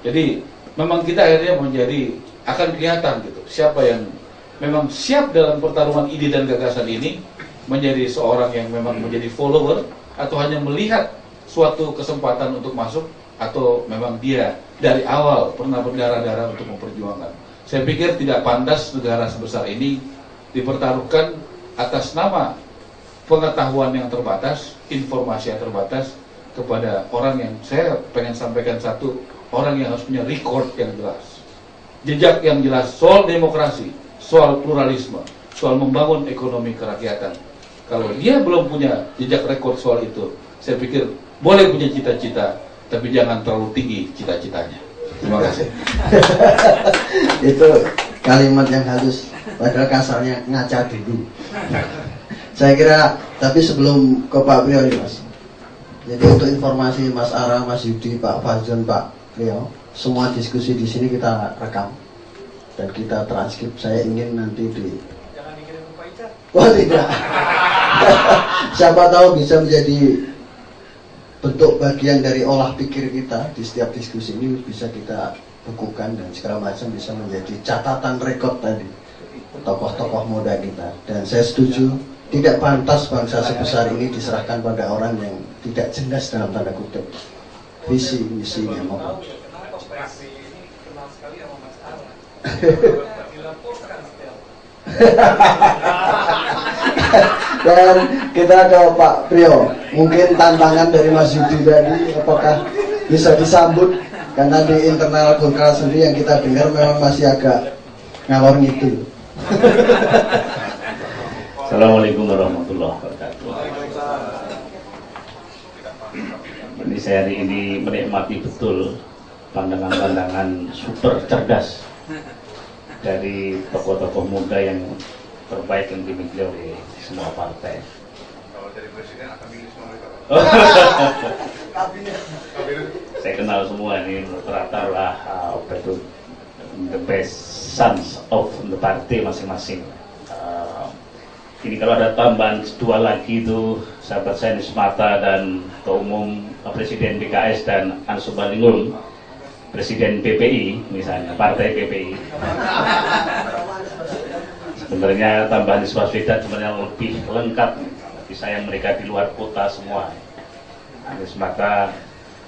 Jadi memang kita akhirnya akan kelihatan gitu, siapa yang memang siap dalam pertarungan ide dan gagasan ini menjadi seorang yang memang menjadi follower, atau hanya melihat suatu kesempatan untuk masuk, atau memang dia dari awal pernah berdarah-darah untuk memperjuangkan. Saya pikir tidak pantas negara sebesar ini dipertaruhkan atas nama pengetahuan yang terbatas, informasi yang terbatas, kepada orang yang saya pengen sampaikan satu, orang yang harus punya record yang jelas, jejak yang jelas soal demokrasi, soal pluralisme, soal membangun ekonomi kerakyatan. Kalau dia belum punya jejak rekor soal itu, saya pikir boleh punya cita-cita, tapi jangan terlalu tinggi cita-citanya. Terima kasih. Itu kalimat yang halus, padahal kasarnya ngaca dulu. Saya kira, tapi sebelum ke Pak Priyo nih Mas, jadi untuk informasi Mas Ara, Mas Yudi, Pak Fazlon, Pak Priyo, semua diskusi di sini kita rekam dan kita transkrip. Saya ingin nanti Jangan dikirim ke Pak Ica. Oh tidak. Siapa tahu bisa menjadi bentuk bagian dari olah pikir kita di setiap diskusi ini, bisa kita bukukan dan segala macam, bisa menjadi catatan rekod tadi tokoh-tokoh muda kita. Dan saya setuju, tidak pantas bangsa sebesar ini diserahkan pada orang yang tidak jelas dalam tanda kutip visi misinya maupun. Kenapa Pak ini kenal sekali sama Mas Ara? Dilaporkan setiap. Dan kita ke Pak Priyo, mungkin tantangan dari Mas Yudi tadi apakah bisa disambut, karena di internal Golkar sendiri yang kita dengar memang masih agak ngalor ngidul. Assalamualaikum warahmatullahi wabarakatuh. Ini saya hari ini menikmati betul pandangan-pandangan super cerdas dari tokoh-tokoh muda yang terbaik yang dimiliki oleh semua partai. Kalau jadi presiden akan milih semua mereka. Saya kenal semua ini, rata-rata lah apa itu the best sons of the party masing-masing. Ini kalau ada tambahan dua lagi itu sahabat saya Nismata dan Ketua Umum Presiden PKS dan Ansur Balingrum, Presiden PPI misalnya, Partai PPI. Sebenarnya tambahan Nisbaswedan sebenarnya lebih lengkap, tapi sayang mereka di luar kota semua. Nismata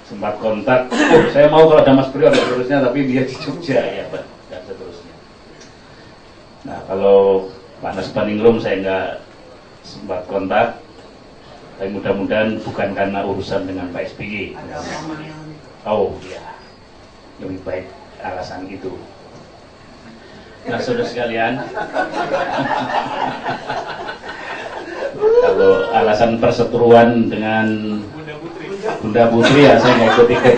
sempat kontak, saya mau kalau ada Mas Priyo dan seterusnya, tapi dia di Jogja ya Pak, dan seterusnya. Nah kalau Pak Nasbaningrum saya nggak sempat kontak, tapi mudah-mudahan bukan karena urusan dengan Pak SBY. Oh ya, lebih baik alasan itu. Nah saudara sekalian, kalau alasan perseteruan dengan Bunda Putri ya saya nggak ikut-ikut.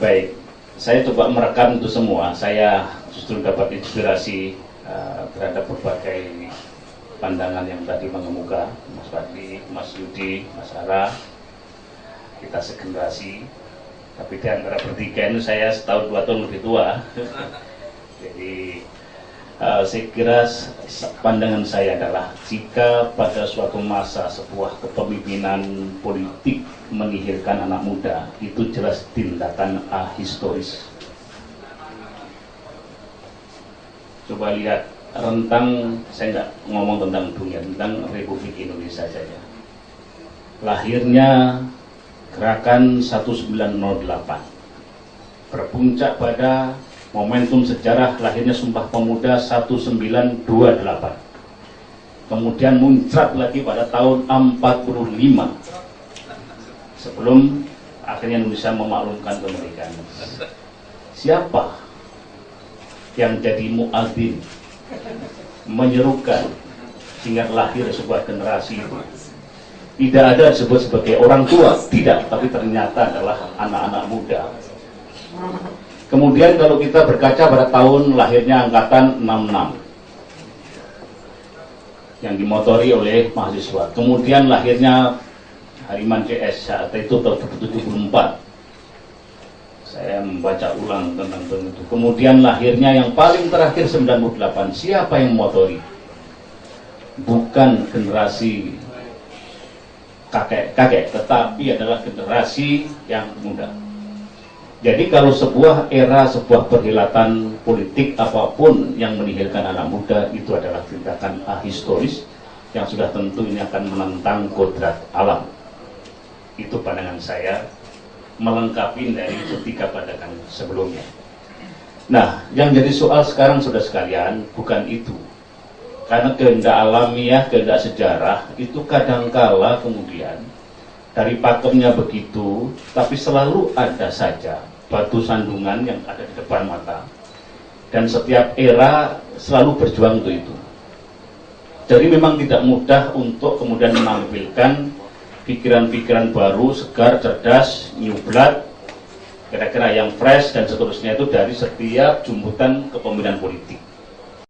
Baik, saya coba merekam itu semua. Saya justru dapat inspirasi terhadap berbagai pandangan yang tadi mengemuka, Mas Fadli, Mas Yudi, Mas Ara. Kita segenerasi, tapi di antara bertiga ini saya setahun 2 tahun lebih tua. Jadi saya kira pandangan saya adalah jika pada suatu masa sebuah kepemimpinan politik menihilkan anak muda, itu jelas tindakan ahistoris. Coba lihat rentang, saya nggak ngomong tentang dunia, tentang Republik Indonesia saja. Lahirnya Gerakan 1908 berpuncak pada momentum sejarah lahirnya Sumpah Pemuda 1928. Kemudian muncrat lagi pada tahun 45 sebelum akhirnya Indonesia memaklumkan kemerdekaan. Siapa yang jadi muadzin menyerukan sehingga lahir sebuah generasi itu? Tidak ada disebut sebagai orang tua, tidak, tapi ternyata adalah anak-anak muda. Kemudian kalau kita berkaca pada tahun lahirnya angkatan 66 yang dimotori oleh mahasiswa, kemudian lahirnya Hariman CS saat itu tahun 1974. Saya membaca ulang tentang itu. Kemudian lahirnya yang paling terakhir 98. Siapa yang memotori? Bukan generasi kakek-kakek, tetapi adalah generasi yang muda. Jadi kalau sebuah era, sebuah perhelatan politik apapun yang menihilkan anak muda, itu adalah tindakan ahistoris yang sudah tentu ini akan menentang kodrat alam. Itu pandangan saya, melengkapi dari ketiga pandangan sebelumnya. Nah, yang jadi soal sekarang sudah sekalian, bukan itu. Karena kehendak alamiah, kehendak sejarah, itu kadangkala kemudian dari pakemnya begitu, tapi selalu ada saja batu sandungan yang ada di depan mata, dan setiap era selalu berjuang untuk itu. Jadi memang tidak mudah untuk kemudian menampilkan pikiran-pikiran baru, segar, cerdas, new blood, kira-kira yang fresh dan seterusnya itu dari setiap jemputan kepemimpinan politik.